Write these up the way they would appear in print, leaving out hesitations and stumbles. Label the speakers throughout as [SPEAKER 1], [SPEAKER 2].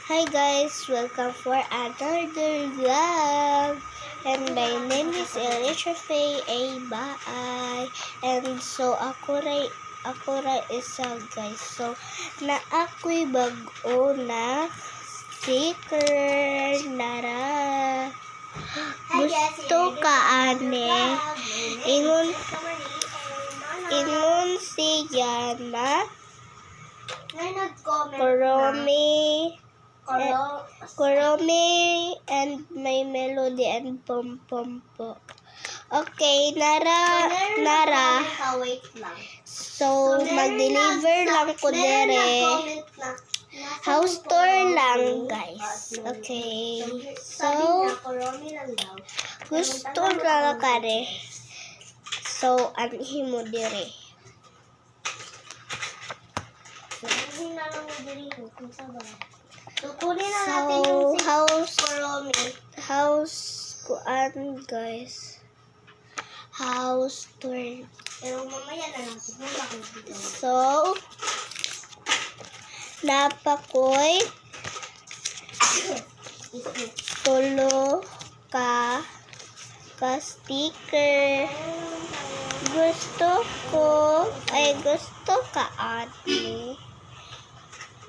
[SPEAKER 1] Hi guys, welcome for another vlog. And my name is Elisha Faye A. Baay. And so ako ra isa guys. So na ako'y bag-o na sticker nara. Gusto ka ane? Ingon siya na Kuromi and may melody and pom-pom po. Okay, Nara. So, mag-deliver lang ko dire. House tour lang, guys. Okay. So, gusto na kare. So, anhin mo dire. So, guys. House tour.
[SPEAKER 2] Pero mamaya na lang.
[SPEAKER 1] So, napakoy tulo ka sticker. Gusto ka ate.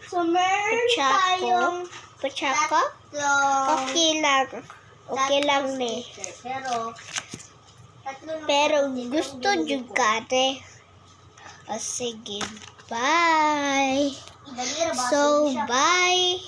[SPEAKER 2] So, meron tayong
[SPEAKER 1] Pachako? Okay lang ne. Pero gusto juga ate. O sige, bye. So, bye.